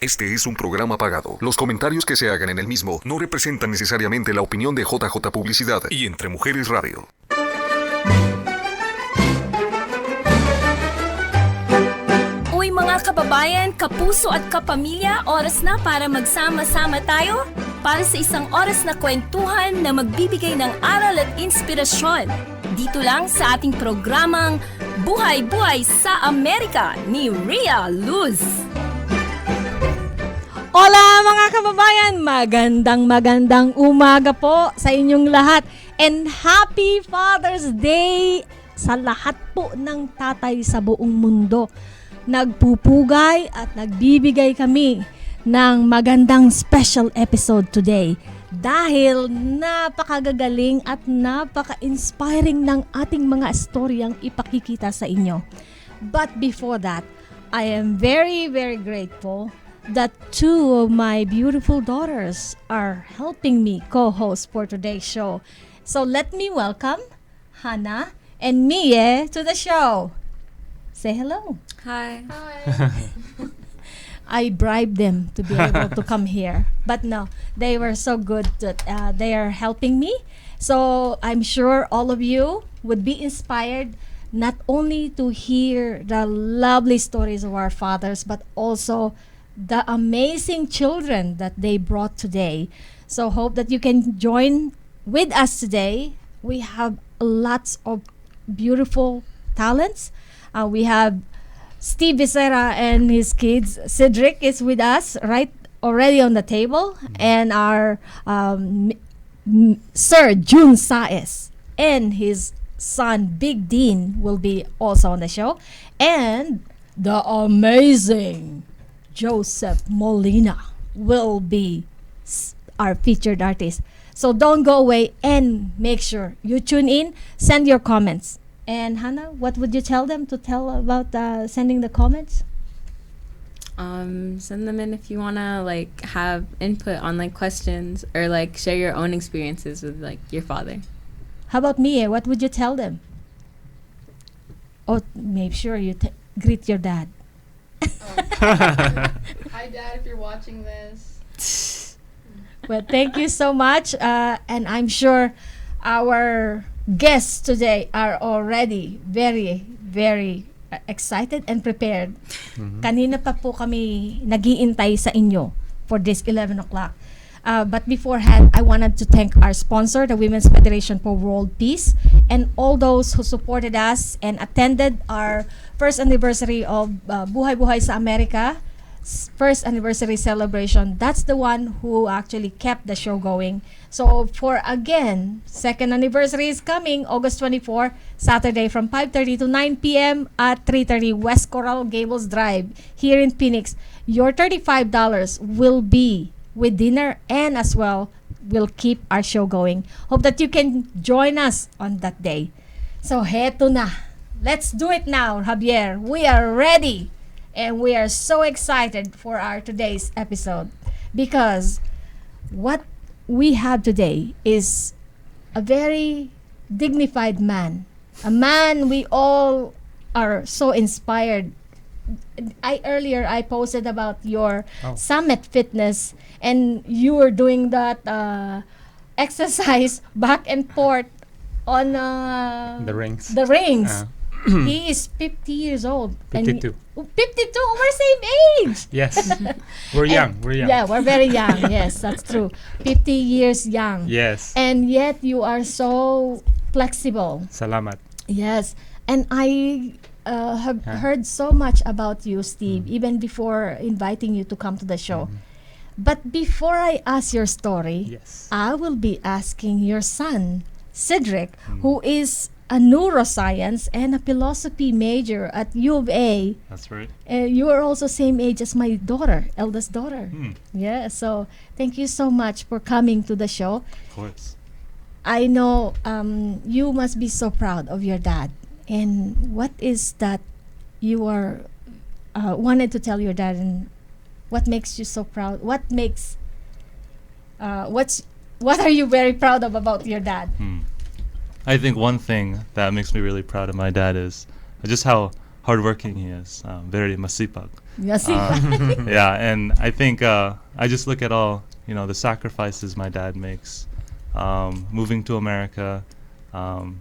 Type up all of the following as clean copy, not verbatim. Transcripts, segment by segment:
Este es un programa pagado. Los comentarios que se hagan en el mismo no representan necesariamente la opinión de JJ Publicidad y Entre Mujeres Radio. Uy mga kababayan, kapuso at kapamilya, oras na para magsama-sama tayo para sa isang oras na kwentuhan na magbibigay ng aral at inspirasyon. Dito lang sa ating programang Buhay sa Amerika ni Rhia Luz. Hola mga kababayan! Magandang umaga po sa inyong lahat. And Happy Father's Day sa lahat po ng tatay sa buong mundo. Nagpupugay at nagbibigay kami ng magandang special episode today dahil napakagagaling at napaka-inspiring ng ating mga storyang ipakikita sa inyo. But before that, I am very grateful that two of my beautiful daughters are helping me co-host for today's show. So let me welcome Hannah and Mie to the show. Say hello. Hi. I bribed them to be able to come here. But no, they were so good that they are helping me. So I'm sure all of you would be inspired not only to hear the lovely stories of our fathers, but also the amazing children that they brought today. So hope that you can join with us today. We have lots of beautiful talents. We have Steve Becerra and his kids. Cedric is with us right already on the table. And our Sir June Saez and his son Big Dean will be also on the show. And the amazing Joseph Molina will be our featured artist. So don't go away and make sure you tune in, send your comments. And Hannah, what would you tell them to tell about sending the comments? Send them in if you wanna have input on questions or share your own experiences with your father. How about Mia? What would you tell them? Oh, make sure you greet your dad. Hi, Dad, if you're watching this. Well, thank you so much. And I'm sure our guests today are already very excited and prepared. Kanina pa po kami nag-iintay sa inyo for this 11 o'clock. But beforehand, I wanted to thank our sponsor, the Women's Federation for World Peace, and all those who supported us and attended our first anniversary of Buhay sa Amerika, first anniversary celebration. That's the one who actually kept the show going. So for again, second anniversary is coming August 24, Saturday from 5:30 to 9 p.m. at 330 West Coral Gables Drive here in Phoenix. Your $35 will be with dinner and as well will keep our show going. Hope that you can join us on that day. So heto na. Let's do it now, Javier. We are ready. And we are so excited for our today's episode because what we have today is a very dignified man. A man we all are so inspired. Earlier I posted about your Summit Fitness and you were doing that exercise back and forth on the rings. He is 50 years old. 52. 52, we're same age. Yes. We're young. Yeah, we're very young. Yes, that's true. 50 years young. Yes. And yet you are so flexible. Salamat. Yes. And I have heard so much about you, Steve, even before inviting you to come to the show. But before I ask your story, I will be asking your son, Cedric, who is a neuroscience and a philosophy major at U of A. That's right. You are also same age as my daughter, eldest daughter. Yeah, so thank you so much for coming to the show. Of course. I know you must be so proud of your dad. And what is that you are wanted to tell your dad, and what makes you so proud? What makes what are you very proud of about your dad? I think one thing that makes me really proud of my dad is just how hardworking he is. Very masipag. Yes. Yeah, and I think I just look at all the sacrifices my dad makes, moving to America,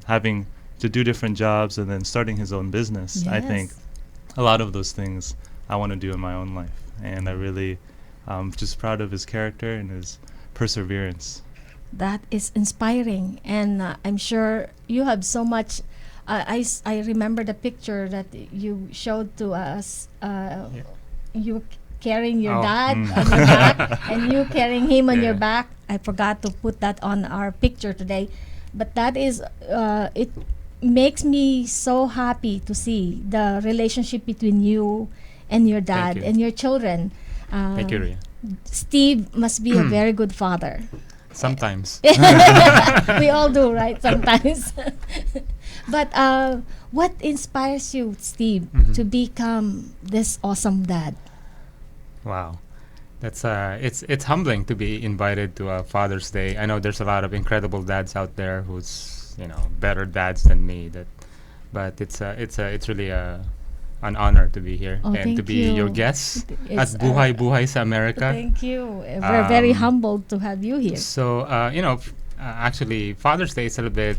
having to do different jobs, and then starting his own business. I think Yes. a lot of those things I want to do in my own life, and I really just proud of his character and his perseverance. That is inspiring, and I'm sure you have so much. I remember the picture that you showed to us. You carrying your Oh, dad mm. on your back, and you carrying him on your Yeah. back. I forgot to put that on our picture today, but that is it makes me so happy to see the relationship between you and your dad you. and your children. Thank you, Rhia. Steve must be a very good father. Sometimes. We all do, right? Sometimes. But what inspires you, Steve, to become this awesome dad? Wow. That's it's humbling to be invited to a Father's Day. I know there's a lot of incredible dads out there who's better dads than me. But it's really an honor to be here Oh, and to thank be your you. guest It's, at Buhay sa Amerika. Thank you. We're very Um, humbled to have you here. So actually Father's Day is a little bit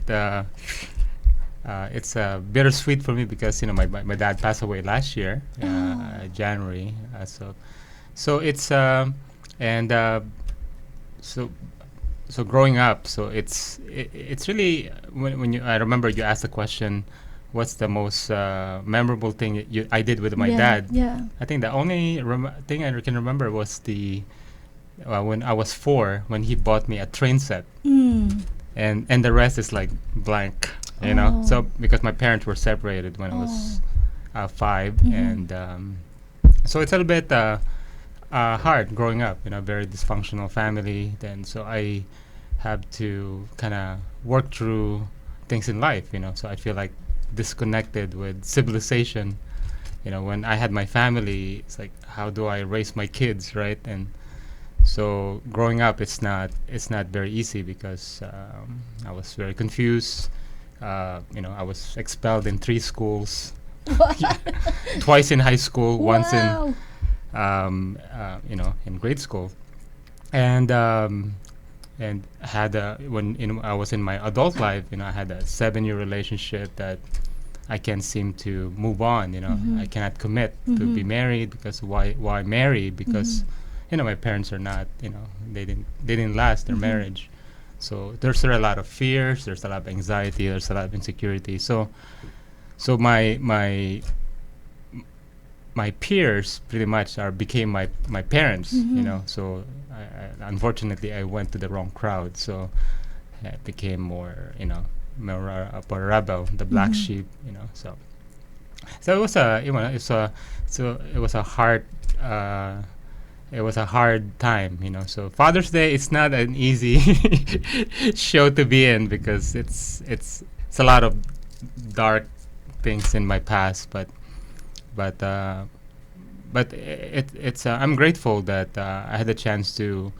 it's bittersweet for me because my dad passed away last year, January. So it's and so so growing up. So it's really when I remember you asked the question, what's the most memorable thing I did with my dad? Yeah. I think the only thing I can remember was when I was 4 when he bought me a train set, Mm. and the rest is like blank, Oh. So because my parents were separated when I was 5, and so it's a little bit hard growing up in a very dysfunctional family. Then so I have to kind of work through things in life, So I feel like disconnected with civilization. When I had my family, it's like, how do I raise my kids, right? And so growing up, it's not very easy because I was very confused. I was expelled in 3 schools, twice in high school, once Wow. in grade school, and had when I was in my adult life, I had a 7-year relationship that I can't seem to move on. I cannot commit to be married because why marry? Because my parents are not, they didn't last their marriage. So there's a lot of fears, there's a lot of anxiety, there's a lot of insecurity. So my peers pretty much became my parents, So I unfortunately I went to the wrong crowd. So I became more, more of a rebel, the black sheep, So it was a hard. It was a hard time, So Father's Day, it's not an easy show to be in because it's a lot of dark things in my past, but I'm grateful that I had the chance to,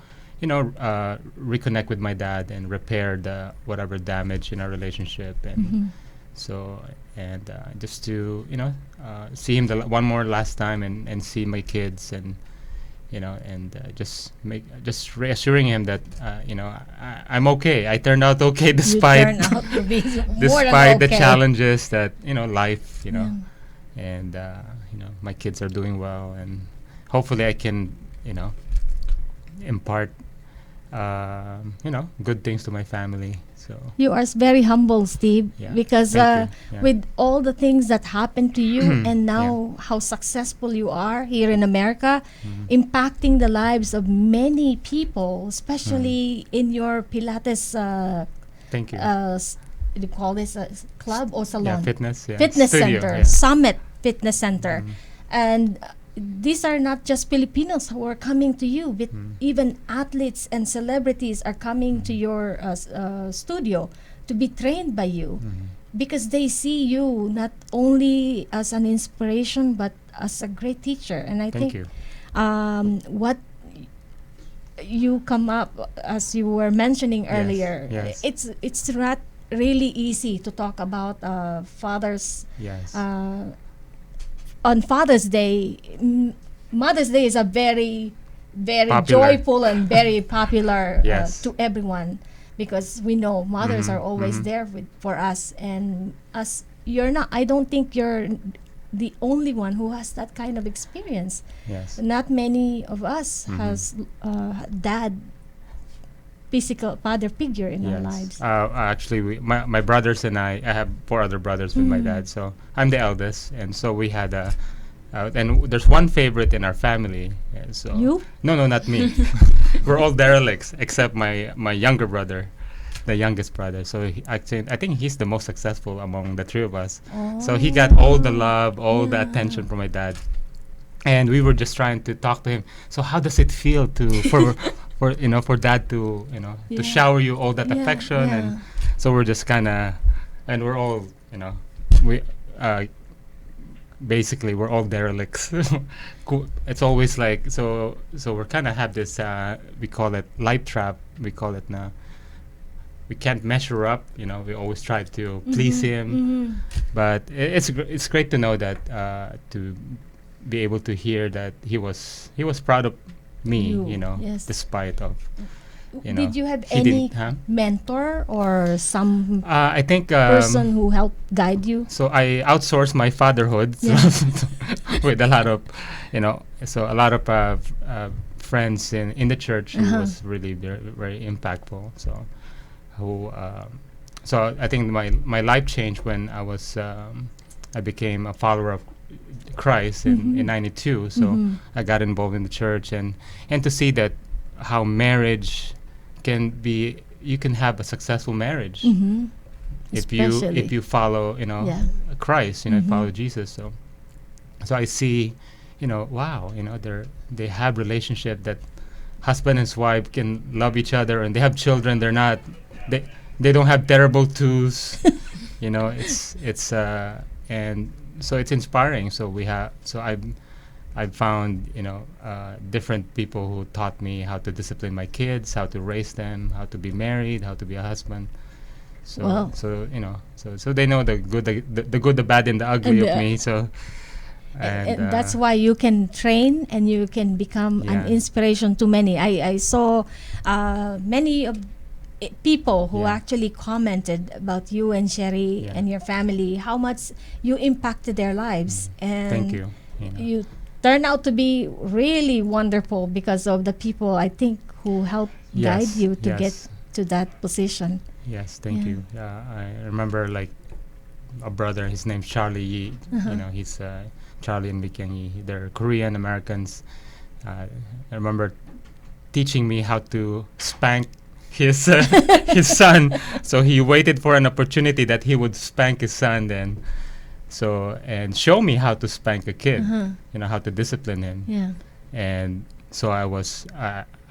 reconnect with my dad and repair the whatever damage in our relationship, and just to see him one more last time and see my kids and. Just reassuring him that I'm okay. I turned out okay despite You turn out to be more than despite the okay. challenges that life and my kids are doing well, and hopefully I can impart good things to my family. So You are very humble, Steve, Yeah. because Thank you. Yeah. with all the things that happened to you and now how successful you are here in America, impacting the lives of many people, especially in your Pilates, thank you. you call this a club or salon? Fitness Fitness studio, center, yeah. Summit Fitness Center. And these are not just Filipinos who are coming to you, but even athletes and celebrities are coming to your studio to be trained by you because they see you not only as an inspiration but as a great teacher. And I Thank think you. what you come up, as you were mentioning earlier, yes. it's not really easy to talk about fathers Yes. on Father's Day. Mother's Day is a very, very Popular. joyful and very popular Yes. to everyone, because we know mothers Mhm, are always mhm. there for us, and us. You're not. I don't think you're the only one who has that kind of experience. Yes. Not many of us Mhm. has dad, physical father figure in our Yes. lives. Actually, my brothers and I have 4 other brothers with my Mm. dad, so I'm the eldest, and so we had and there's one favorite in our family. Yeah, so You? No, not me. We're all derelicts except my younger brother, the youngest brother. So I think he's the most successful among the 3 of us. So he got all the love, all the Yeah. attention from my dad, and we were just trying to talk to him. So how does it feel to for dad to to Yeah. shower you all that Yeah, affection? yeah. And so we're just kind of, and we're all we basically we're all derelicts. It's always like so we're kind of have this we call it life trap, we call it now. We can't measure up, we always try to please him, but it's great to know that to be able to hear that he was proud of me, Yes. despite of Did you have he any didn't, huh? mentor or some I think person who helped guide you? so I outsourced my fatherhood Yeah. with a lot of, so a lot of friends in the church who Uh-huh. was really very, very impactful. So I think my life changed when I became a follower of Christ in '92. So I got involved in the church and to see that how marriage can be, you can have a successful marriage Mm-hmm. if Especially. you follow Yeah. Christ, follow Jesus. So I see, wow, they have relationship that husband and wife can love each other, and they have children. They don't have terrible twos. It's and so it's inspiring. So I've found different people who taught me how to discipline my kids, how to raise them, how to be married, how to be a husband. So Wow. so they know the good, the good, the bad, and the ugly And of the- me. So And that's why you can train and you can become an Yeah. inspiration to many. I saw many of people who Yeah. actually commented about you and Sherry Yeah. and your family, how much you impacted their lives. And thank you. you turn out to be really wonderful because of the people, I think, who helped guide Yes, you to get yes. to that position. Yes, thank Yeah. you. I remember like a brother. His name's Charlie Yi. Uh-huh. He's Charlie and Vikyang Yi. They're Korean Americans. I remember teaching me how to spank his his son. So he waited for an opportunity that he would spank his son, then and show me how to spank a kid. Uh-huh. How to discipline him. Yeah. And so I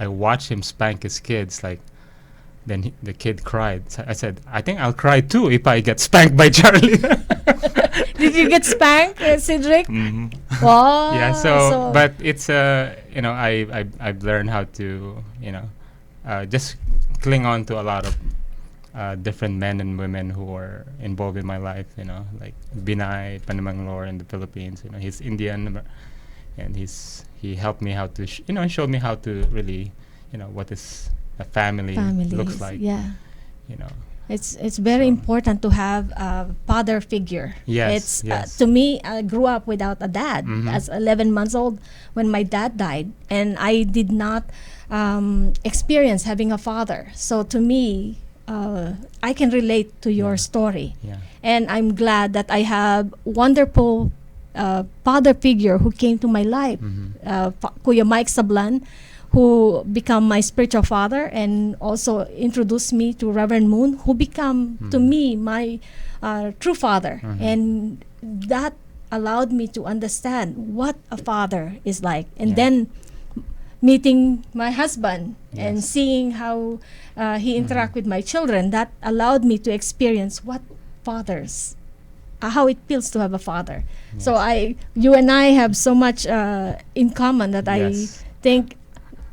watched him spank his kids. Like then the kid cried. So I said, I think I'll cry too if I get spanked by Charlie. Did you get spanked, Cedric? Hmm. Wow. Yeah. So but it's I've learned how to just cling on to a lot of different men and women who are involved in my life. Like Binay Panamanglor in the Philippines. He's Indian, and he helped me how to showed me how to really what is a family Families, looks like. yeah. You know. It's very So- important to have a father figure. Yes, It's yes. to me, I grew up without a dad Mhm. as 11 months old when my dad died, and I did not experience having a father. So to me, I can relate to your Yeah. story, Yeah. and I'm glad that I have wonderful father figure who came to my life. Mhm. Kuya Mike Sablan, who become my spiritual father and also introduced me to Reverend Moon, who become to Mhm. me my true father. Mhm. And that allowed me to understand what a father is like. And Yeah. then meeting my husband and Yes. Mm-hmm. seeing how he interact with my children, that allowed me to experience what fathers, how it feels to have a father. So Yes. you and I have so much in common that Yes.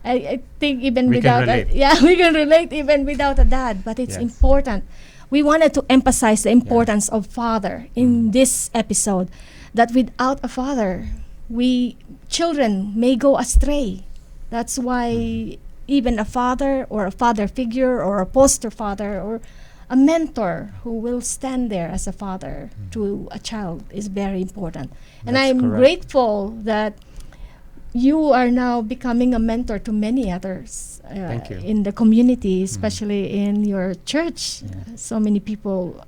I think even We can without relate. we can relate even without a dad. But it's Yes. important. We wanted to emphasize the importance of father in Mm. this episode. That without a father, children may go astray. That's why even a father or a father figure or a poster father or a mentor who will stand there as a father to a child is very important. And That's I'm correct. grateful that you are now becoming a mentor to many others Thank you. in the community, especially in your church. Yeah. So many people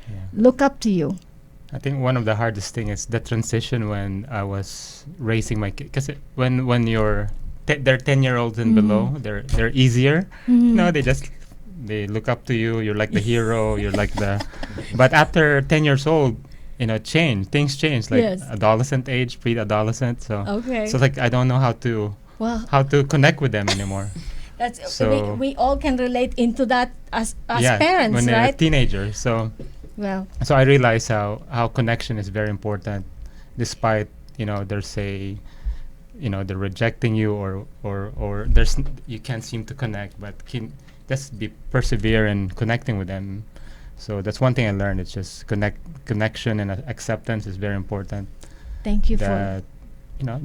Yeah. look up to you. I think one of the hardest thing is the transition when I was raising my kid. Because when they're 10-year-olds and below, they're easier. No, they look up to you. You're like the hero. You're like the. But after 10 years old, things change. Like Yes. adolescent age, pre-adolescent. So Okay. so like I don't know how to Well, connect with them anymore. that's So- we all can relate into that as Yeah, parents, when they're right? teenagers. So I realize how connection is very important, despite there's they're rejecting you or you can't seem to connect, but just be persevere in connecting with them. So that's one thing I learned. It's just connection and acceptance is very important. Thank you for That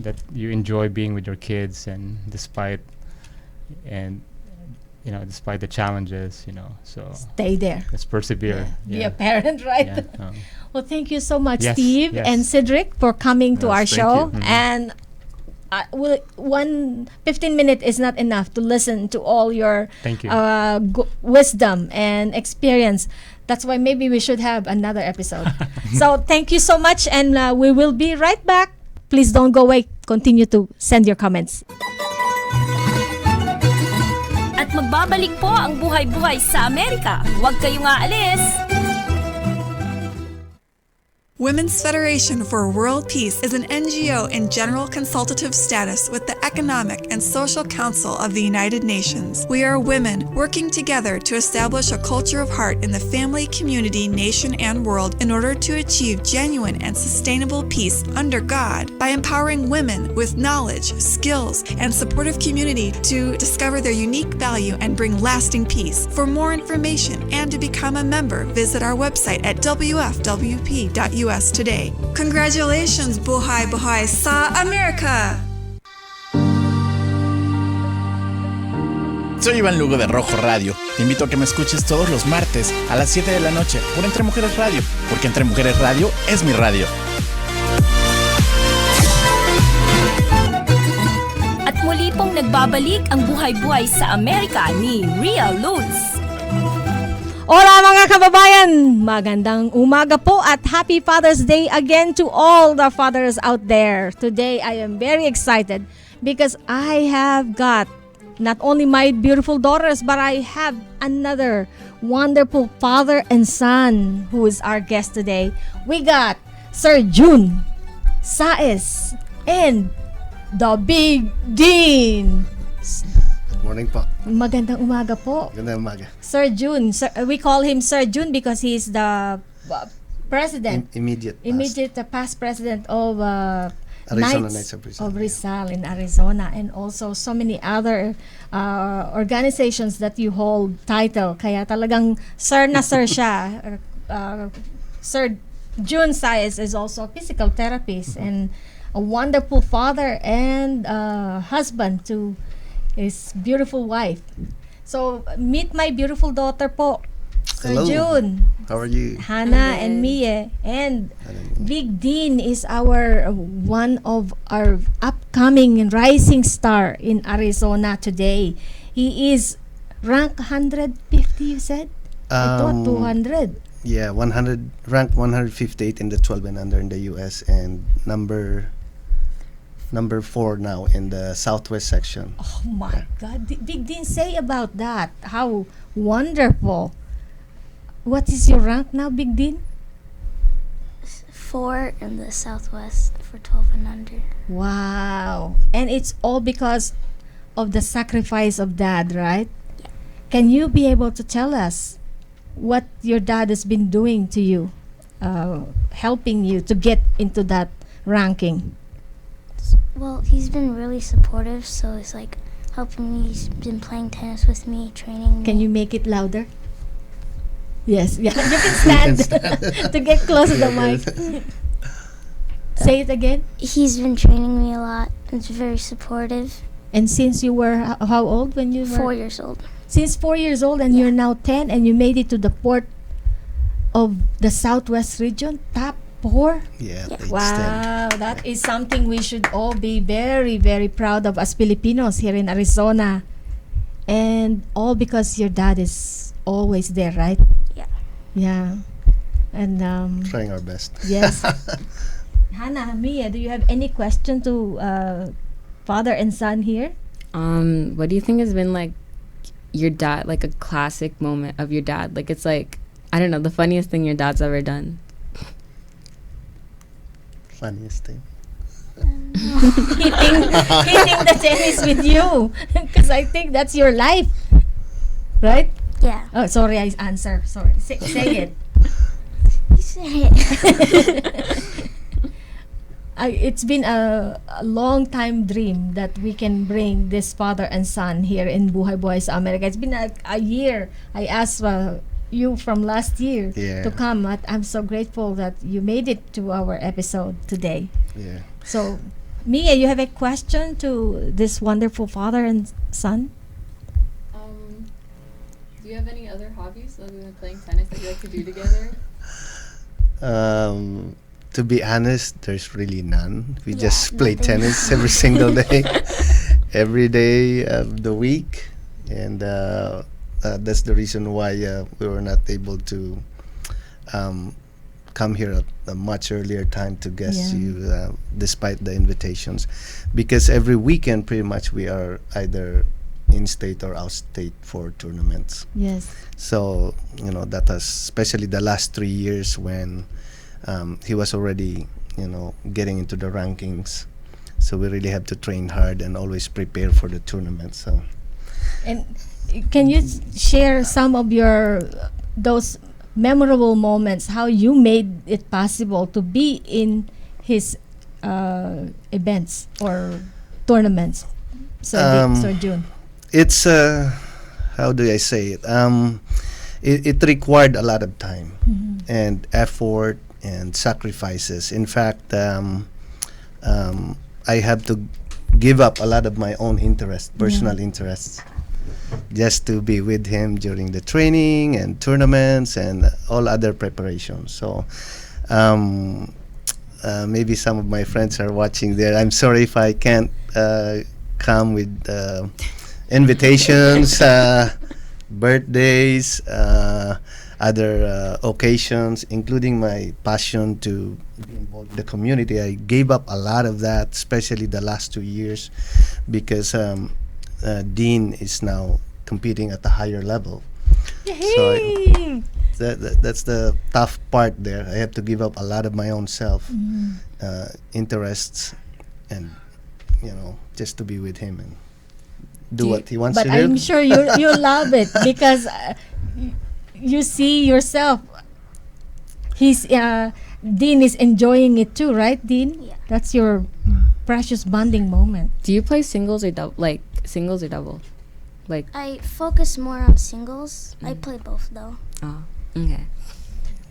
that you enjoy being with your kids, and despite the challenges, so stay there. let's persevere. Be a parent, right? Yeah. Well, thank you so much, Yes, Steve yes. and Cedric, for coming to Yes, our thank show. you. And 15 minutes is not enough to listen to all your Thank you. wisdom and experience. That's why maybe we should have another episode. So thank you so much, and we will be right back. Please don't go away. Continue to send your comments. At magbabalik po ang Buhay sa Amerika. Huwag kayong aalis! Women's Federation for World Peace is an NGO in general consultative status with the Economic and Social Council of the United Nations. We are women working together to establish a culture of heart in the family, community, nation, and world in order to achieve genuine and sustainable peace under God by empowering women with knowledge, skills, and supportive community to discover their unique value and bring lasting peace. For more information and to become a member, visit our website at wfwp.us today. Congratulations, Buhay sa Amerika! Soy Iván Lugo de Rojo Radio. Te invito a que me escuches todos los martes a las 7 de la noche por Entre Mujeres Radio, porque Entre Mujeres Radio es mi radio. At muli pong nagbabalik ang Buhay sa Amerika ni Rhia Luz. Hola mga kababayan! Magandang umaga po at Happy Father's Day again to all the fathers out there. Today I am very excited because I have got not only my beautiful daughters, but I have another wonderful father and son who is our guest today. We got Sir June Saez and the Big Dean. Morning po. Magandang umaga po. Magandang umaga. Sir June. We call him Sir June because he's the president. Immediate Past president of Arizona Knights Knights of Rizal in Arizona, and also so many other organizations that you hold title. Kaya talagang sir na sir siya. Sir June Saez is also a physical therapist and a wonderful father and husband to his beautiful wife. So, meet my beautiful daughter po, Sir Hello. June. How are you? Hannah and Mie. And Big Dean is one of our upcoming rising star in Arizona today. He is rank 150, you said? I thought 200. Yeah, ranked 158 in the 12 and under in the US, and number 4 now in the Southwest section. Oh my God. Big Dean, say about that. How wonderful. What is your rank now, Big Dean? 4 in the Southwest for 12 and under. Wow. And it's all because of the sacrifice of Dad, right? Yeah. Can you be able to tell us what your dad has been doing to you, helping you to get into that ranking? Well, he's been really supportive, so it's like helping me. He's been playing tennis with me, training me. Can you make it louder? Yes, yeah. You can stand to get close to the mic. Say it again. He's been training me a lot. It's very supportive. And since you were how old when you were? 4 years old. Since 4 years old, and you're now 10, and you made it to the port of the Southwest region, top 4. Yeah. they Wow, that is something we should all be very, very proud of as Filipinos here in Arizona. And all because your dad is always there, right? Yeah. Yeah. And Trying our best. yes. Hannah, Mia, do you have any question to father and son here? What do you think has been like your dad, like a classic moment of your dad? Like it's like, I don't know, the funniest thing your dad's ever done. Funniest thing. hitting the tennis with you, because I think that's your life, right? Yeah. Oh, sorry, I answer. Sorry, say it. You said it. It's been a long time dream that we can bring this father and son here in Buhay sa Amerika. It's been a year. I asked you from last year to come. But I'm so grateful that you made it to our episode today. Yeah. So, Mia, you have a question to this wonderful father and son? Do you have any other hobbies other than playing tennis that you like to do together? To be honest, there's really none. We just play tennis every single day, every day of the week, and that's the reason why we were not able to come here at a much earlier time to guest you, despite the invitations, because every weekend pretty much we are either in-state or out-state for tournaments. Yes. So, that was especially the last 3 years when he was already, getting into the rankings. So we really have to train hard and always prepare for the tournament. So. And can you share some of those memorable moments, how you made it possible to be in his events or tournaments, Sir June? It's how do I say it? It required a lot of time and effort and sacrifices. In fact, I have to give up a lot of my own personal interests, just to be with him during the training and tournaments and all other preparations. So maybe some of my friends are watching there. I'm sorry if I can't come with invitations, birthdays, other occasions, including my passion to be involved in the community. I gave up a lot of that, especially the last 2 years, because Dean is now competing at a higher level. Yay! So that's the tough part there. I have to give up a lot of my own self, interests, and just to be with him and do what he wants to do. But I'm sure you love it, because you see yourself. Dean is enjoying it too, right, Dean? Yeah. That's your precious bonding moment. Do you play singles or double? Like I focus more on singles. I play both though. Oh, okay.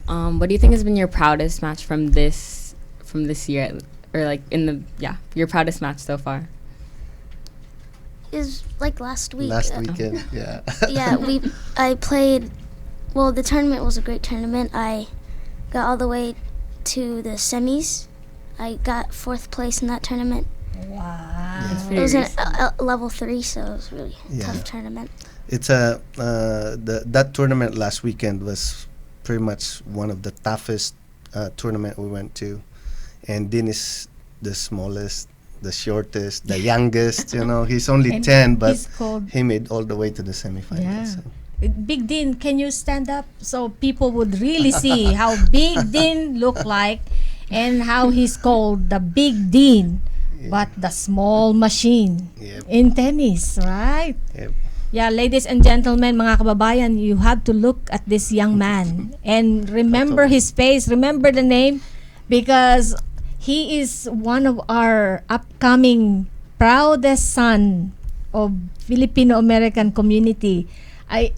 What do you think has been your proudest match from this year, or like your proudest match so far? Is like last week. Last weekend, yeah. Yeah, I played. Well, the tournament was a great tournament. I got all the way to the semis. I got 4th place in that tournament. Wow. It was a level 3, so it was really tough tournament. It's that tournament last weekend was pretty much one of the toughest tournament we went to, and Dean is the smallest, the shortest, the youngest. He's only 10, but he made all the way to the semifinals. Yeah. So. Big Dean, can you stand up so people would really see how Big Dean looked like and how he's called the Big Dean, but the small machine in tennis, right? Yep. Yeah, ladies and gentlemen, mga kababayan, you have to look at this young man and remember his face, remember the name, because he is one of our upcoming proudest son of Filipino-American community.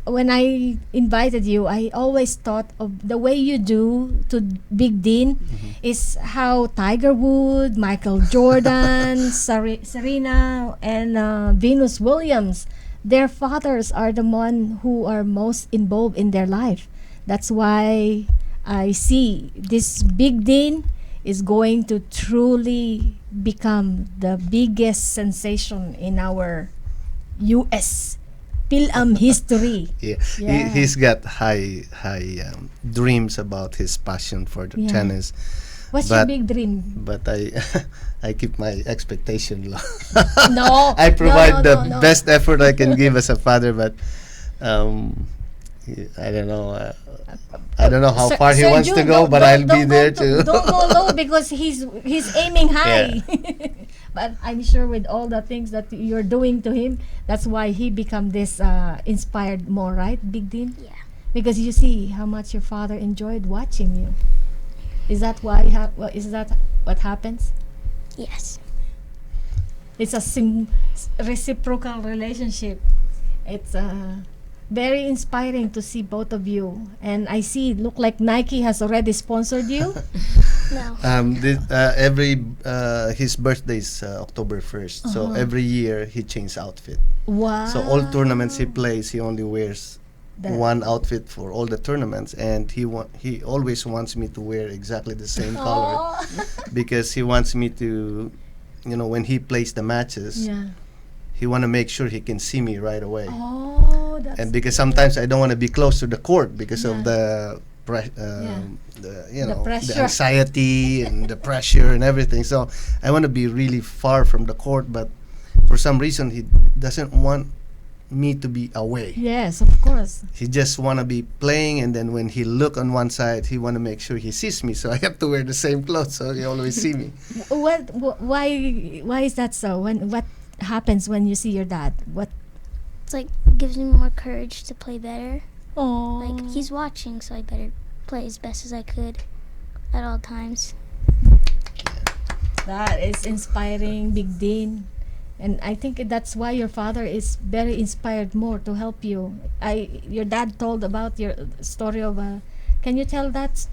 when I invited you, I always thought of the way you do to Big Dean is how Tiger Woods, Michael Jordan, Serena, and Venus Williams, their fathers are the one who are most involved in their life. That's why I see this Big Dean is going to truly become the biggest sensation in our U.S. film history. Yeah, Yeah. he's got high dreams about his passion for the Yeah. tennis. What's your But- big dream? But I keep my expectation low. No, I provide the no. best effort I can give as a father, but I don't know. I don't know how Sir- far he Sir wants to June, go, but I'll be there to, too. Don't go low because he's aiming high. But I'm sure with all the things that you're doing to him, that's why he become this inspired more, right, Big Dean? Yeah. Because you see how much your father enjoyed watching you. Is that why? Is that what happens? Yes. It's a reciprocal relationship. It's very inspiring to see both of you. And I see, look like Nike has already sponsored you. No. His birthday is October 1st, so every year he changes outfit. Wow. So all tournaments he plays, he only wears one outfit for all the tournaments, and he always wants me to wear exactly the same color because he wants me to, when he plays the matches, Yeah. he want to make sure he can see me right away. Oh, that's And because sometimes I don't want to be close to the court because Yeah. of the The pressure. the anxiety and the pressure and everything. So I want to be really far from the court, but for some reason he doesn't want me to be away. Yes, of course. He just want to be playing, and then when he look on one side, he want to make sure he sees me. So I have to wear the same clothes so he always see me. Why is that so? What happens when you see your dad? What? It's like gives me more courage to play better. Oh, Like he's watching, so I better play as best as I could at all times. that is inspiring, Big Dean. And I think that's why your father is very inspired more to help you. Your dad told about your story of. Can you tell that,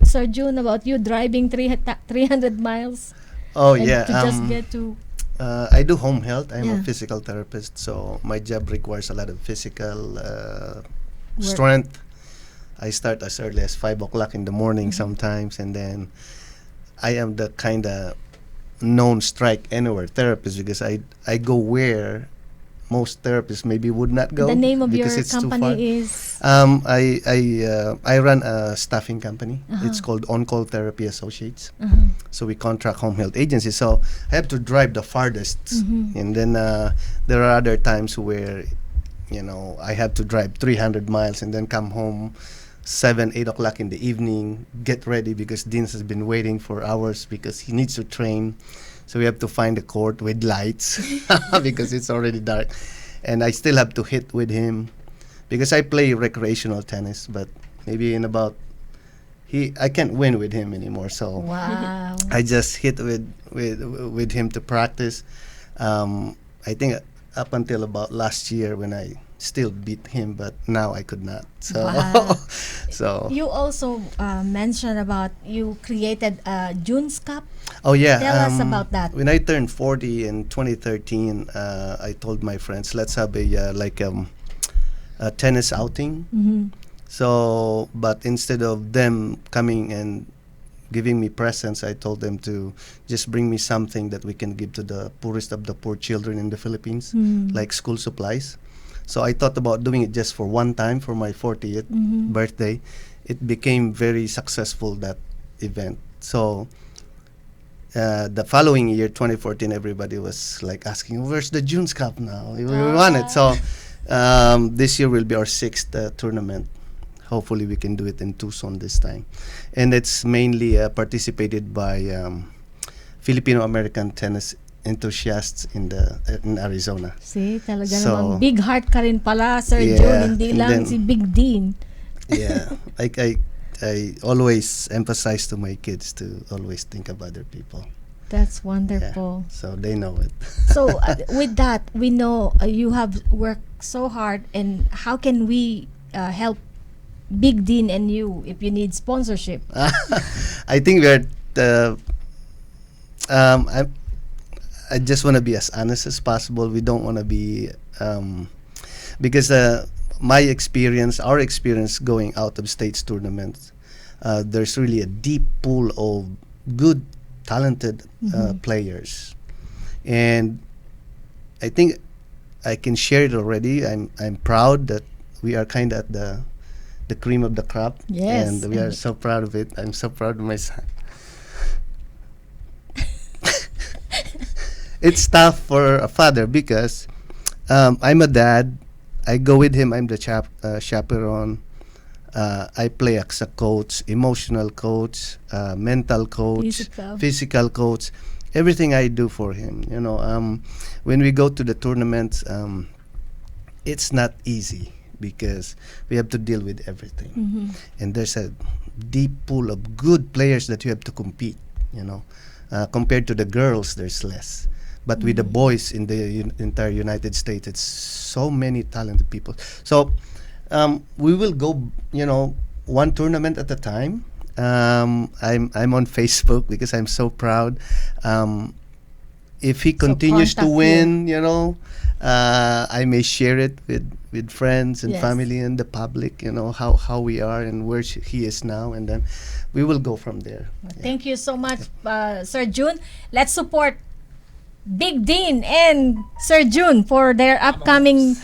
Sir June, about you driving 300 miles? Oh and yeah. To just get to. I do home health. I'm Yeah. a physical therapist, so my job requires a lot of physical strength. I start as early as 5 o'clock in the morning sometimes, and then I am the kind of known strike anywhere therapist because I go where most therapists maybe would not go. The name of your because it's too far. company is. I run a staffing company. It's called On Call Therapy Associates. So we contract home health agencies. So I have to drive the farthest, and then there are other times where, I have to drive 300 miles and then come home 7-8 o'clock in the evening, get ready because Dean has been waiting for hours because he needs to train. So we have to find a court with lights because it's already dark, and I still have to hit with him because I play recreational tennis, but maybe in about I can't win with him anymore. So Wow. I just hit with him to practice. I think up until about last year when I still beat him, but now I could not. So, Wow. so You also mentioned about you created a June's Cup. oh yeah. Tell us about that. When I turned 40 in 2013, I told my friends, let's have a tennis outing. So, but instead of them coming and giving me presents, I told them to just bring me something that we can give to the poorest of the poor children in the Philippines, like school supplies. So I thought about doing it just for one time for my 40th birthday. It became very successful, that event. So the following year, 2014, everybody was like asking, where's the June's Cup now? We won it. So this year will be our 6th tournament. Hopefully we can do it in Tucson this time. And it's mainly participated by Filipino-American tennis enthusiasts in Arizona. See, talaga So, namang big heart ka rin pala, Sir yeah, June, hindi and lang then- si Big Dean. Yeah, I always emphasize to my kids to always think of other people. That's Yeah, wonderful. so they know it. So with that, we know you have worked so hard, and how can we help Big Dean and you if you need sponsorship? I think we're. I just want to be as honest as possible. We don't want to be because my experience, our experience going out of states tournaments, there's really a deep pool of good, talented players, and I think I can share it already. I'm proud that we are kind of at the cream of the crop, Yes, and we are and- so proud of it. I'm so proud of my son. It's tough for a father because I'm a dad. I go with him. I'm the chaperone. I play as a coach, emotional coach, mental coach, physical coach. Everything I do for him. You know, when we go to the tournaments, it's not easy because we have to deal with everything, and there's a deep pool of good players that you have to compete. You know, compared to the girls, there's less. But with the boys in the entire United States, it's so many talented people. So we will go, you know, one tournament at a time. I'm on Facebook because I'm so proud. If he continues to contact win, you know, I may share it with friends and Yes. family and the public. You know how we are and where he is now, and then we will go from there. Thank you so much, Sir June. Let's support Big Dean and Sir June for their upcoming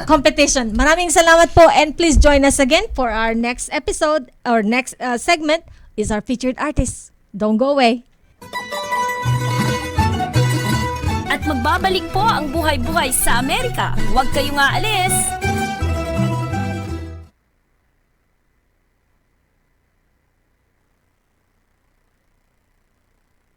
competition. Maraming salamat po, and please join us again for our next episode. Our next segment is our featured artist. Don't go away. At magbabalik po ang Buhay-Buhay sa Amerika. Huwag kayong aalis!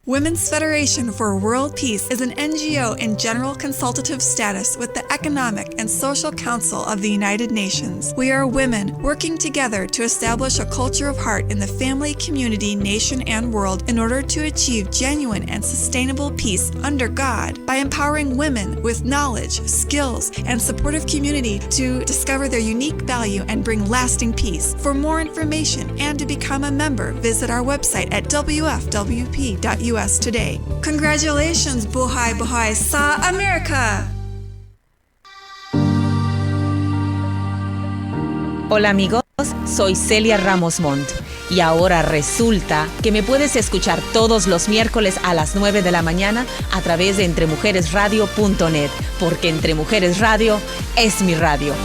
Women's Federation for World Peace is an NGO in general consultative status with the Economic and Social Council of the United Nations. We are women working together to establish a culture of heart in the family, community, nation, and world in order to achieve genuine and sustainable peace under God by empowering women with knowledge, skills, and supportive community to discover their unique value and bring lasting peace. For more information and to become a member, visit our website at wfwp.us today. Congratulations, Buhay sa Amerika! Hola amigos, soy Celia Ramos Montt y ahora resulta que me puedes escuchar todos los miércoles a las 9 de la mañana a través de entremujeresradio.net, porque Entre Mujeres Radio es mi radio.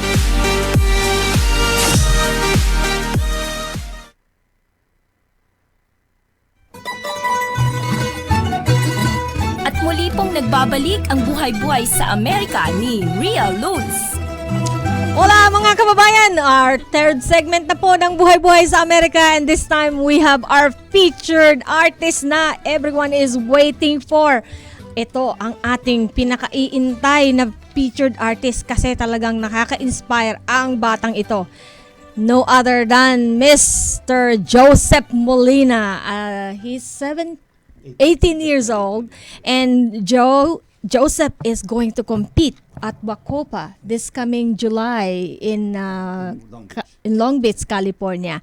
At muli pong nagbabalik ang Buhay-Buhay sa Amerika ni Rhia Luz. Hola mga kababayan! Our third segment na po ng Buhay-Buhay sa Amerika, and this time we have our featured artist na everyone is waiting for. Ito ang ating pinakaiintay na featured artist kasi talagang nakaka-inspire ang batang ito. No other than Mr. Joseph Molina. He's 18 years old, and Joseph is going to compete at Wacopa this coming July in Long Beach, California.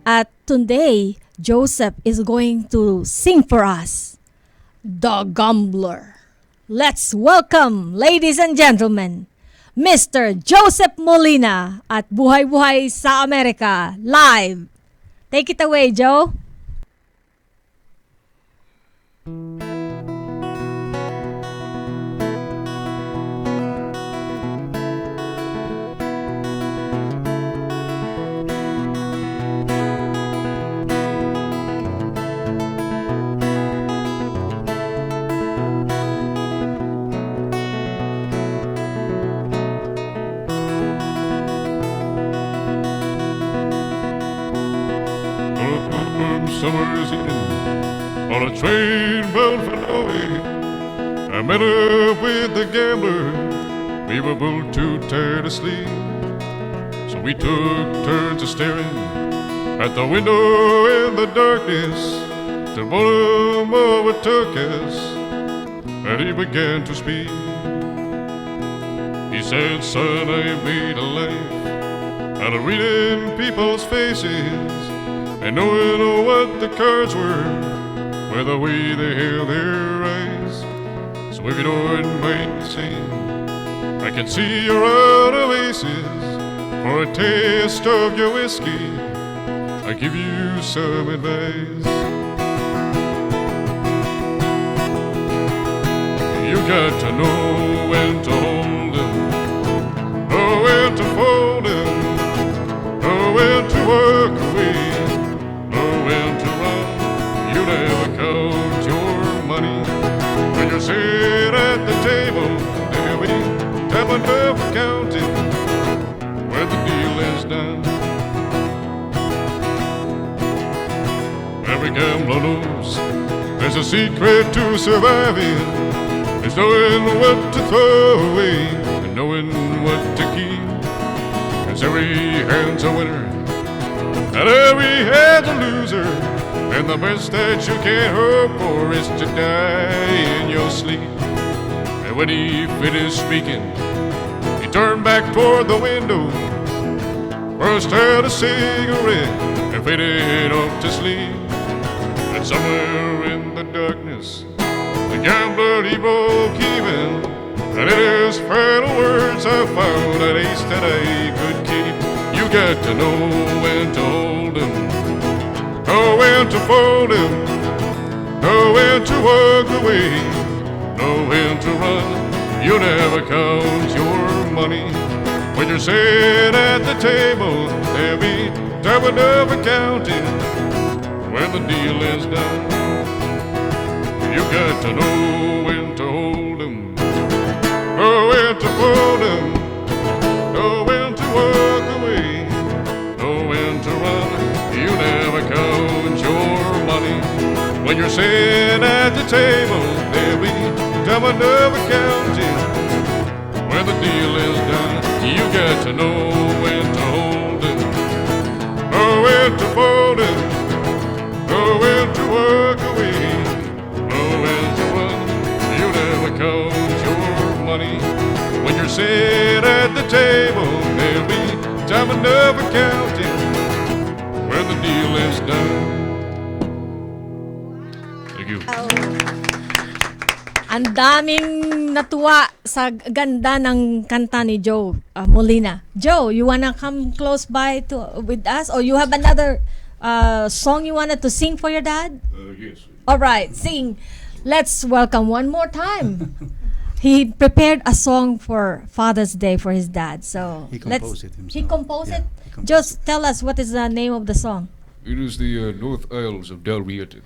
At today, Joseph is going to sing for us, The Gambler. Let's welcome, ladies and gentlemen, Mr. Joseph Molina at Buhay-Buhay sa Amerika live. Take it away, Joe. Summer's evening on a train bound for Norway. I met up with the gambler. We were both too tired to sleep, so we took turns of staring at the window in the darkness. the bottom of a turkis, and he began to speak. He said, son, I made a life out of reading people's faces and knowing what the cards were by the way they held their eyes. So if you don't mind me saying, I can see you're out of aces. For a taste of your whiskey, I give you some advice. You got to know when to hold 'em, know when to fold 'em, know when to work away, know when to run. You never count your money when you're sitting at the table. They'll be tapping up counting when the deal is done. Every gambler knows there's a secret to surviving. It's knowing what to throw away and knowing what to keep. 'Cause every hand's a winner and every hand's a loser. And the best that you can hope for is to die in your sleep. And when he finished speaking, he turned back toward the window, burst out a cigarette, and faded off to sleep. And somewhere in the darkness, the gambler he broke even, and in his final words I found an ace that I could keep. You got to know when to hold 'em, know when to fold 'em, know when to walk away, know when to run. You never count your money when you're sitting at the table. There'll be double up accounting when the deal is done. You got to know when to hold 'em, know when to fold 'em, know when to walk away, know when to run. You never count your money when you're sitting at the table. There'll be double up accounting when the deal is done. You got to know when to hold 'em, know when to fold 'em, know when to walk away, know when to run. You never count your money when you're sitting at the table. There'll be time enough accounting when the deal is done. Thank you. Ang daming natuwa sa ganda ng kanta ni Joe Molina. Joe, you wanna come close by to with us, or you have another song you wanted to sing for your dad? Yes. All right, sing. Let's welcome one more time. He prepared a song for Father's Day for his dad. So He composed it himself. He composed Yeah, it. he composed Just tell us what is the name of the song. It is the North Isles of Del Rieta.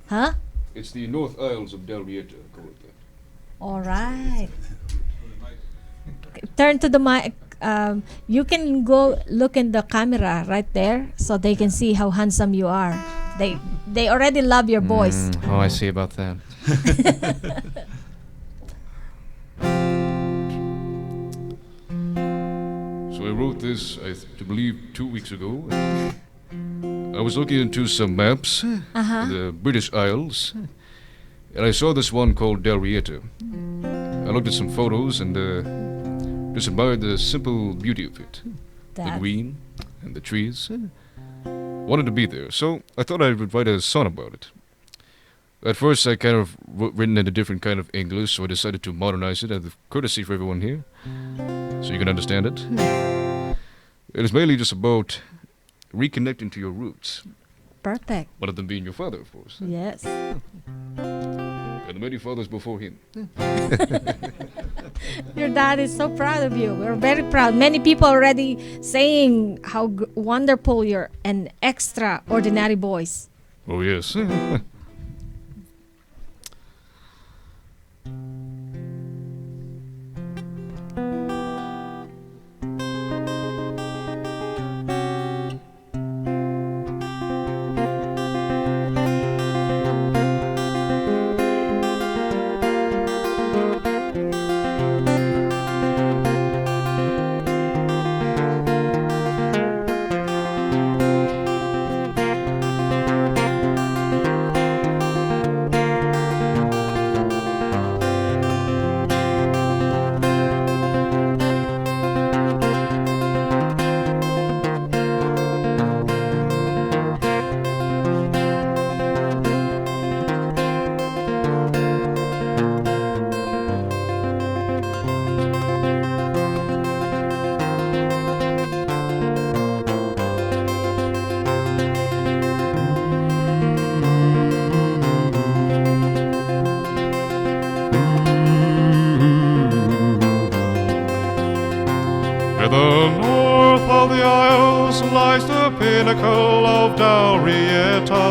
Huh? It's the North Isles of Del Rieta. All right. Turn to the mic. You can go look in the camera right there, so they can see how handsome you are. They already love your voice. Oh, I see about that. So I wrote this, I believe, 2 weeks ago. I was looking into some maps, Uh-huh. the British Isles, and I saw this one called Del Rieta. I looked at some photos and just admired the simple beauty of it. The That- green and the trees. Wanted to be there, so I thought I would write a song about it. At first, I kind of written in a different kind of English, so I decided to modernize it out of courtesy for everyone here, so you can understand it. It is mainly just about reconnecting to your roots. Perfect. One of them being your father, of course. Yes. And the many fathers before him. Your dad is so proud of you. We're very proud. Many people already saying how wonderful you're an extraordinary voice. Oh, yes. Marietta.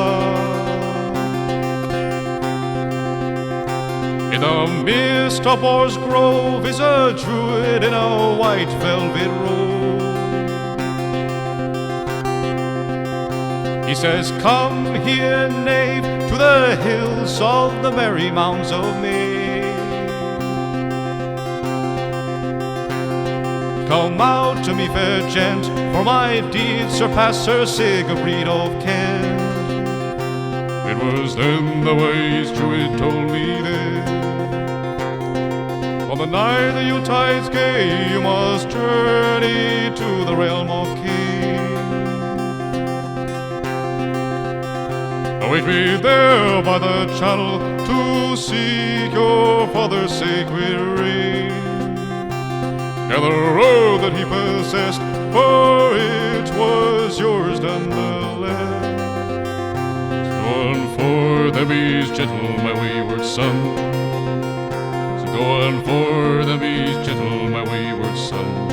In the midst of Orr's Grove is a druid in a white velvet robe. He says, "Come here, knave, to the hills of the merry mounds of May. Come out to me, fair gent, for my deeds surpass Sir Sigurd of Kent." It was then the wise druid told me this: on the night the Yuletide's gay, you must journey to the realm of King. Await me there by the channel to seek your father's sacred ring. And the road that he possessed, for it was yours nonetheless. Go on for them, he's gentle, my wayward son. So go on for them, he's gentle, my wayward son.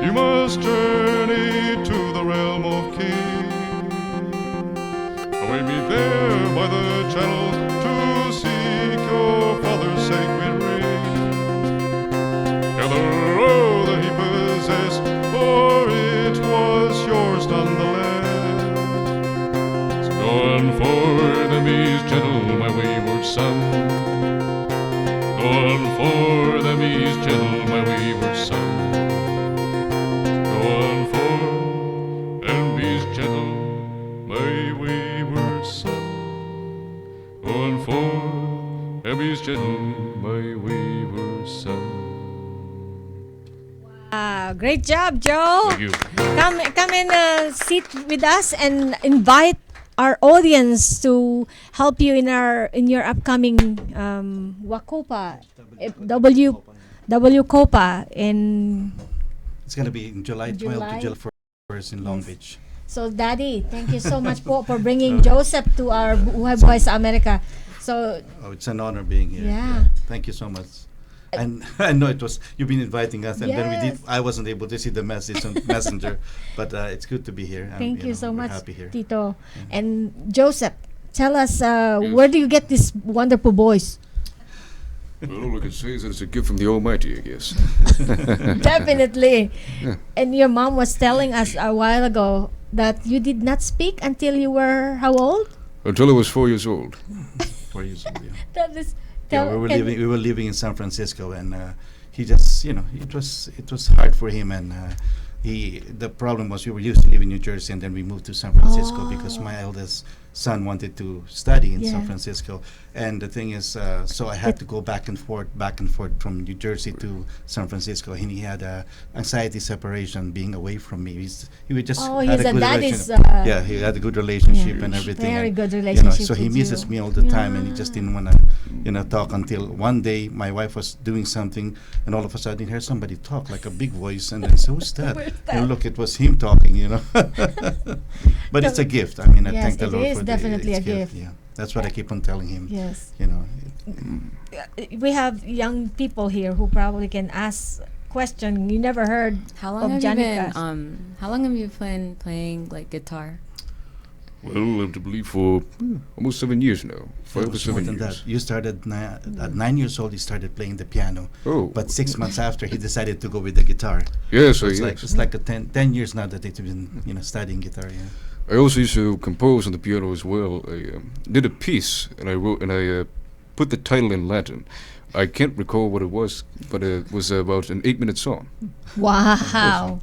You must journey to the realm of King. Await me there by the channel to seek your father's sacred ring. And the road that he possessed, for it was yours nonetheless. So go on for them, he's gentle, my wayward son. Go on for them, he's gentle, my wayward son. Great job, Joe. Thank you. Come and sit with us and invite our audience to help you in your upcoming Wacopa W Copa in. It's gonna be in July 12 to July 1st in Long Beach. So, Daddy, thank you so much for bringing Joseph to our Buhay sa Amerika. So. Oh, it's an honor being here. Yeah. Thank you so much. And I know you've been inviting us, and then I wasn't able to see the message on Messenger, but it's good to be here. Thank you so much, happy here. Tito. Yeah. And Joseph, tell us, where do you get these wonderful boys? Well, all I can say is that it's a gift from the Almighty, I guess. Definitely. Yeah. And your mom was telling us a while ago that you did not speak until you were how old? Until I was 4 years old. 4 years old, yeah. That is. Yeah, we were living in San Francisco, and he just, it was hard for him, and the problem was we were used to live in New Jersey, and then we moved to San Francisco because my eldest son wanted to study in San Yeah. Francisco. And the thing is, so I had to go back and forth from New Jersey to San Francisco. And he had anxiety separation being away from me. He would just Oh, had his a good dad relationship. is, Yeah, he had a good relationship yeah, and everything. very and, good you know, relationship so he with misses you. me all the time, and he just didn't want to, talk until one day my wife was doing something, and all of a sudden he heard somebody talk like a big voice, and then so who's that? Where's And that? look, it was him talking. But it's a gift. I mean, I Yes, thank the it Lord is for definitely it's a gift. Yeah, that's what I keep on telling him. Yes. We have young people here who probably can ask question. You never heard How long of have you Janica. been? How long have you been playing like guitar? Well, I have to believe for almost 7 years now. It 5 to was more 7 than years. that. You started at 9 years old. He started playing the piano. Oh. But 6 months after, he decided to go with the guitar. Yes, So yes. it's like a 10 years now that they've been studying guitar. Yeah. I also used to compose on the piano as well. I did a piece, and I put the title in Latin. I can't recall what it was, but it was about an 8-minute song. Wow.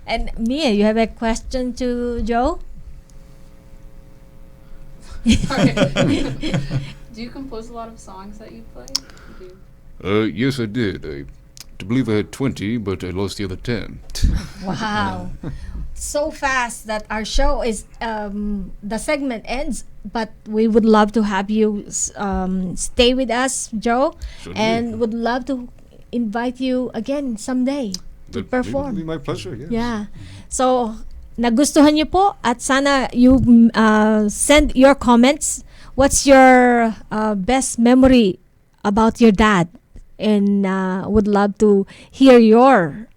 And Mia, you have a question to Joe? Do you compose a lot of songs that you play? Do you- Yes, I did. I believe I had 20, but I lost the other 10. Wow. So fast that our show is the segment ends, but we would love to have you stay with us, Joe, Certainly. and would love to invite you again someday to That perform. would be my pleasure, yes. Yeah. So, nagustuhan niyo po at sana you send your comments. What's your best memory about your dad? And would love to hear your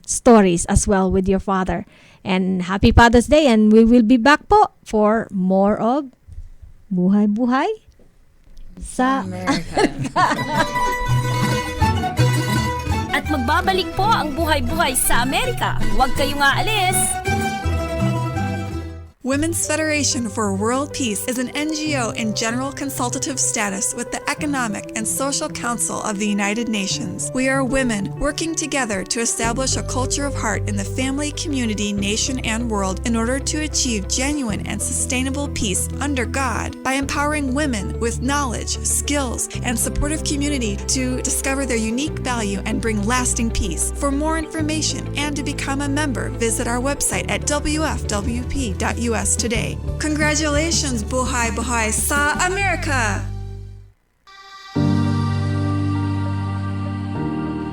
stories as well with your father. And happy Father's Day, and we will be back po for more of Buhay Buhay sa Amerika. At magbabalik po ang buhay-buhay sa Amerika. Huwag kayong aalis. Women's Federation for World Peace is an NGO in general consultative status with the Economic and Social Council of the United Nations. We are women working together to establish a culture of heart in the family, community, nation, and world in order to achieve genuine and sustainable peace under God by empowering women with knowledge, skills, and supportive community to discover their unique value and bring lasting peace. For more information and to become a member, visit our website at wfwp.us today. Congratulations, Buhay Buhay sa Amerika!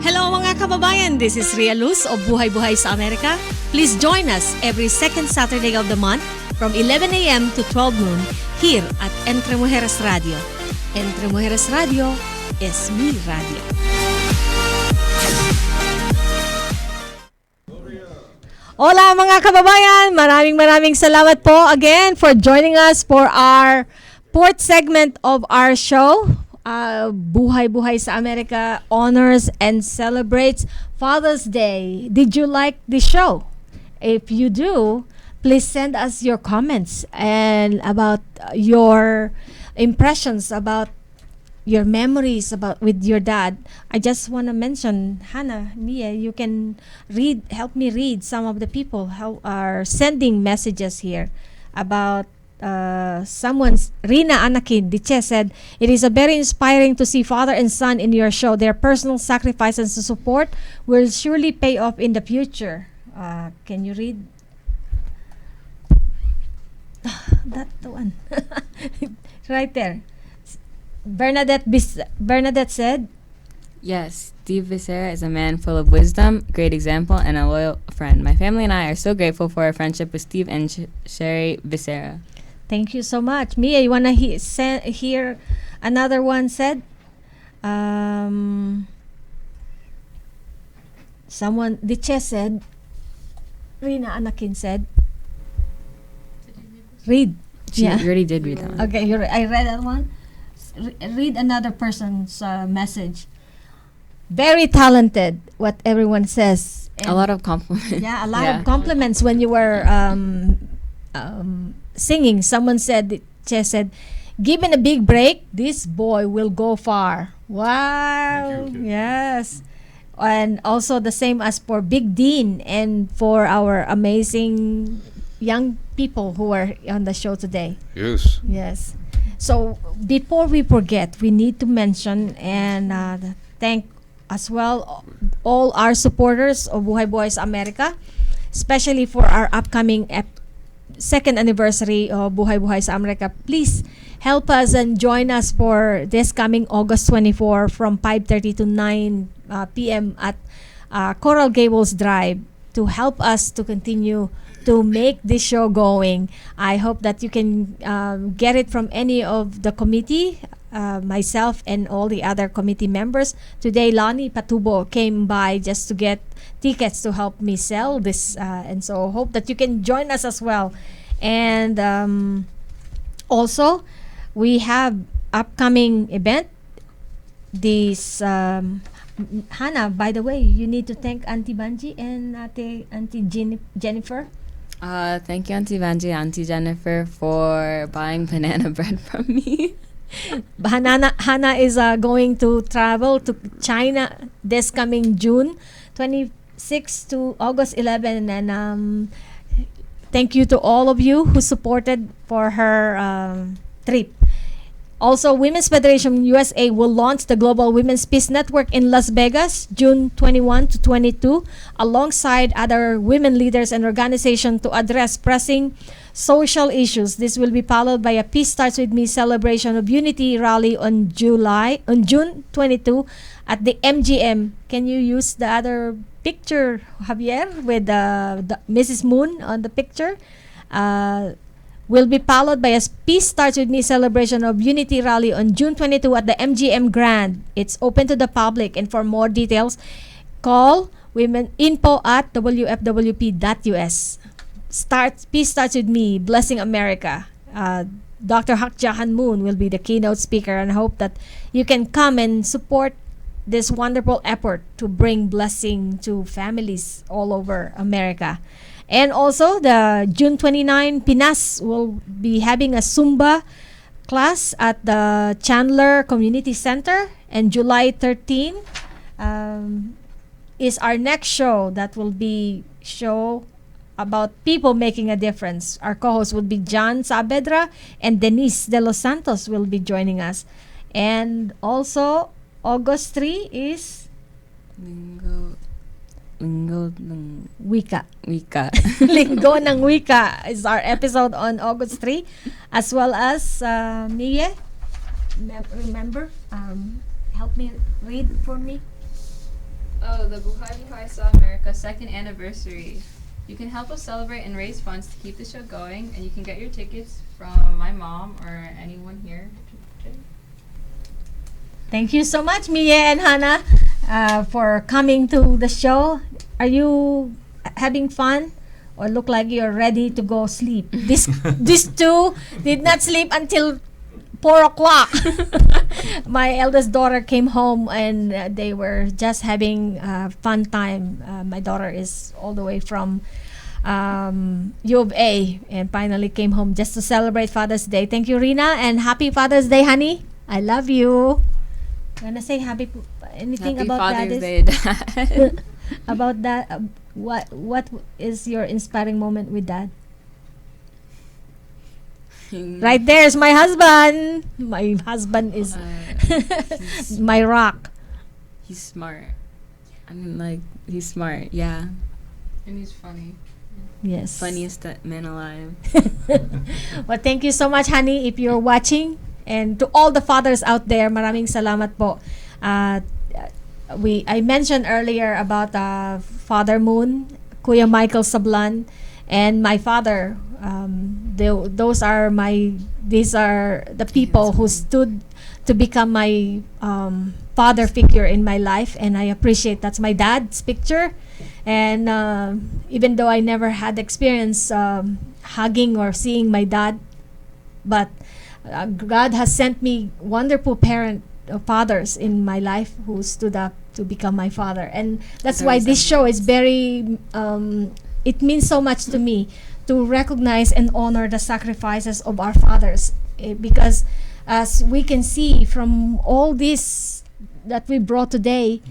Hello mga kababayan, this is Rhia Luz of Buhay Buhay sa Amerika. Please join us every second Saturday of the month from 11 a.m. to 12 noon here at Entre Mujeres Radio. Entre Mujeres Radio es mi radio. Hola mga kababayan, maraming salamat po again for joining us for our fourth segment of our show. Buhay Buhay sa Amerika honors and celebrates Father's Day. Did you like the show? If you do, please send us your comments and about your impressions about your memories about with your dad. I just want to mention, Hannah, Mia, you can help me read some of the people who are sending messages here about someone's Rina Anakin Diche said, it is a very inspiring to see father and son in your show. Their personal sacrifices and support will surely pay off in the future. Can you read that one? Right there. Bernadette said, Yes, Steve Becerra is a man full of wisdom, great example, and a loyal friend. My family and I are so grateful for our friendship with Steve and Sherry Becerra. thank you so much. Mia, you want to hear another one said? Someone, Diche said, Rina Anakin said, read. You already did read that one. Okay, I read that one. Read another person's message. Very talented, what everyone says. A lot of compliments. Yeah, a lot of compliments when you were singing. Someone said, given a big break, this boy will go far. Wow. Yes. And also the same as for Big Dean and for our amazing young people who are on the show today. Yes. Yes. So before we forget, we need to mention and thank as well all our supporters of Buhay Buhay sa Amerika, especially for our upcoming second anniversary of Buhay Buhay sa Amerika. Please help us and join us for this coming August 24 from 5:30 to 9 p.m. at Coral Gables Drive to help us to continue to make this show going. I hope that you can get it from any of the committee, myself and all the other committee members. Today, Lani Patubo came by just to get tickets to help me sell this, and so hope that you can join us as well. And also, we have upcoming event. This Hannah, by the way, you need to thank Auntie Banji and Auntie Jennifer. Thank you, Auntie Vanji, Auntie Jennifer, for buying banana bread from me. Hannah is going to travel to China this coming June 26 to August 11, and thank you to all of you who supported for her trip. Also, Women's Federation USA will launch the Global Women's Peace Network in Las Vegas, June 21 to 22, alongside other women leaders and organizations to address pressing social issues. This will be followed by a Peace Starts With Me celebration of unity rally on June 22 at the MGM. Can you use the other picture, Javier, with the Mrs. Moon on the picture? Will be followed by a Peace Starts With Me celebration of unity rally on June 22 at the MGM Grand. It's open to the public, and for more details, call womeninfo@wfwp.us. Peace Starts With Me, Blessing America. Dr. Hak Jahan Moon will be the keynote speaker, and I hope that you can come and support this wonderful effort to bring blessing to families all over America. And also, the June 29, Pinas will be having a Zumba class at the Chandler Community Center. And July 13 is our next show that will be show about people making a difference. Our co-host will be John Saavedra, and Denise De Los Santos will be joining us. And also, August 3 is Linggo ng Wika. Linggo ng Wika is our episode on August 3, as well as Mie. Remember, help me read for me. Oh, the Buhay Buhay sa Amerika second anniversary. You can help us celebrate and raise funds to keep the show going, and you can get your tickets from my mom or anyone here. Thank you so much, Mie and Hannah, for coming to the show. Are you having fun, or look like you're ready to go sleep? These two did not sleep until 4 o'clock. My eldest daughter came home, and they were just having a fun time. My daughter is all the way from U of A, and finally came home just to celebrate Father's Day. Thank you, Rina, and happy Father's Day, honey. I love you. Wanna say anything Happy about Father's that? Day, Dad. About that, what is your inspiring moment with Dad? Right there's my husband. My husband is my rock. He's smart. I mean, like, he's smart, yeah. And he's funny. Yes. Funniest man alive. Well, thank you so much, honey, if you're watching. And to all the fathers out there, maraming salamat po. I mentioned earlier about Father Moon, Kuya Michael Sablan, and my father. These are the people who stood to become my father figure in my life, and I appreciate. That's my dad's picture, and even though I never had experience hugging or seeing my dad, but God has sent me wonderful fathers in my life who stood up to become my father, and that's why this show is very it means so much to me to recognize and honor the sacrifices of our fathers, because as we can see from all this that we brought today,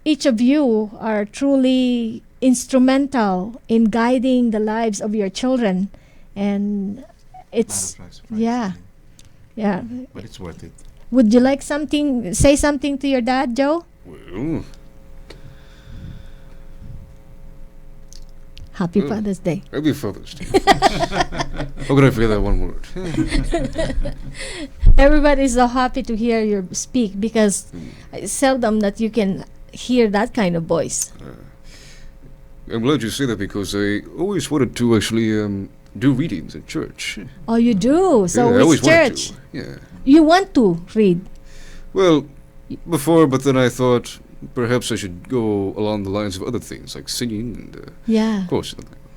each of you are truly instrumental in guiding the lives of your children, and it's yeah. But it's worth it. Would you like say something to your dad, Joe? Well, Happy Father's Day. Happy Father's Day. How could I forget that one word? Everybody's so happy to hear you speak, because it's seldom that you can hear that kind of voice. I'm glad you say that, because I always wanted to actually do readings in church. Oh, you do? So I which always wanted church? to. Yeah. You want to read? Well, before, but then I thought perhaps I should go along the lines of other things like singing and Yeah. of course.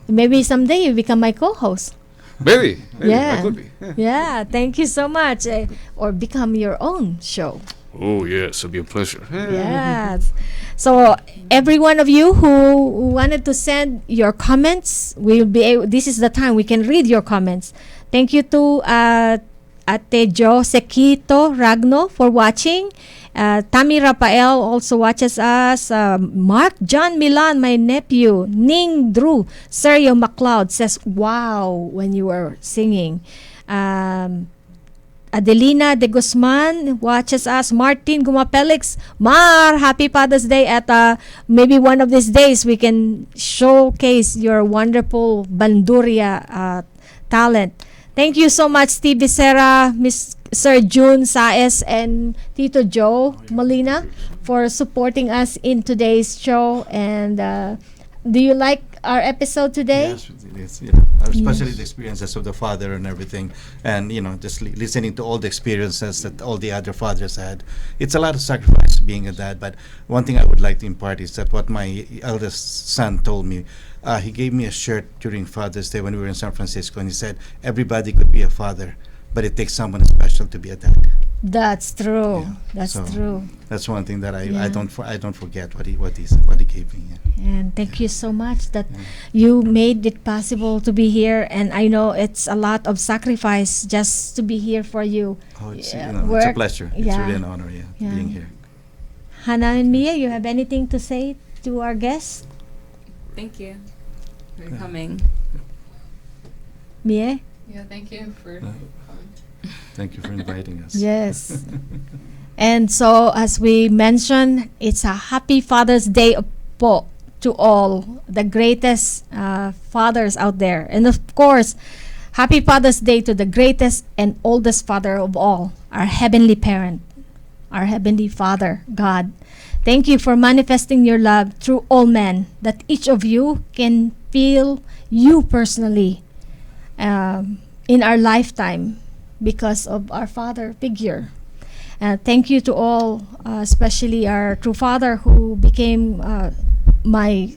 Maybe someday you become my co-host. Maybe Yeah. I could be. Yeah. Thank you so much. Or become your own show. Oh yes, it'd be a pleasure. Yes. So every one of you who wanted to send your comments, this is the time we can read your comments. Thank you to Ate Jo Sequito Ragno for watching. Tammy Rafael also watches us. Mark John Milan, my nephew. Ning Drew. Sergio McLeod says, wow, when you were singing. Adelina de Guzman watches us. Martin Gumapelix. Mar, happy Father's Day. At maybe one of these days we can showcase your wonderful Banduria talent. Thank you so much, Steve Becerra, Miss Sir June Saez, and Tito Joe Molina for supporting us in today's show. And do you like our episode today? Yes, it is. Especially the experiences of the father and everything, and just listening to all the experiences that all the other fathers had. It's a lot of sacrifice being a dad. But one thing I would like to impart is that what my eldest son told me. He gave me a shirt during Father's Day when we were in San Francisco, and he said, "Everybody could be a father, but it takes someone special to be a dad." That's true. Yeah. That's So, true. That's one thing that I Yeah. don't forget what he gave me. Yeah. And thank you so much that you made it possible to be here. And I know it's a lot of sacrifice just to be here for you. Oh, it's, Yeah, it's a work. pleasure. It's Yeah. really an honor, Yeah. being here. Hannah and Mia, you have anything to say to our guests? Thank you for coming. Mia? Yeah, thank you for coming. Thank you for inviting us. Yes. And so, as we mentioned, it's a happy Father's Day po to all the greatest fathers out there. And of course, happy Father's Day to the greatest and oldest father of all, our heavenly parent, our heavenly Father, God. Thank you for manifesting your love through all men, that each of you can feel you personally in our lifetime because of our father figure. Thank you to all, especially our true father who became my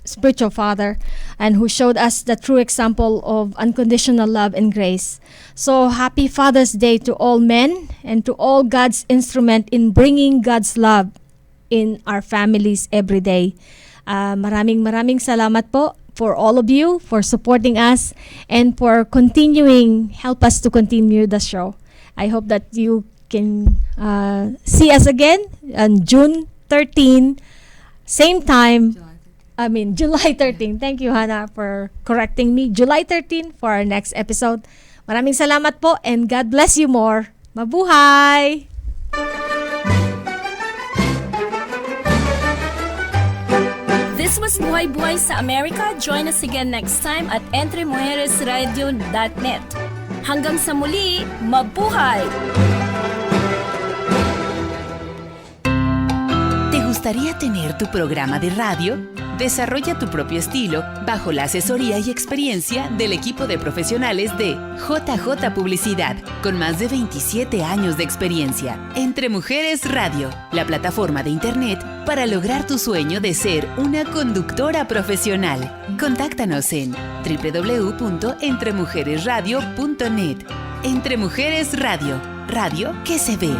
spiritual father and who showed us the true example of unconditional love and grace. So happy Father's Day to all men and to all God's instrument in bringing God's love in our families every day. Maraming salamat po for all of you for supporting us and for help us to continue the show. I hope that you can see us again on June 13, same time. July 13. Thank you, Hannah, for correcting me. July 13 for our next episode. Maraming salamat po and God bless you more. Mabuhay! This was Buhay sa Amerika. Join us again next time at entremujeresradio.net. Hanggang sa muli, mabuhay! ¿Te gustaría tener tu programa de radio? Desarrolla tu propio estilo bajo la asesoría y experiencia del equipo de profesionales de JJ Publicidad, con más de 27 años de experiencia. Entre Mujeres Radio, la plataforma de internet para lograr tu sueño de ser una conductora profesional. Contáctanos en www.entremujeresradio.net. Entre Mujeres Radio, radio que se ve.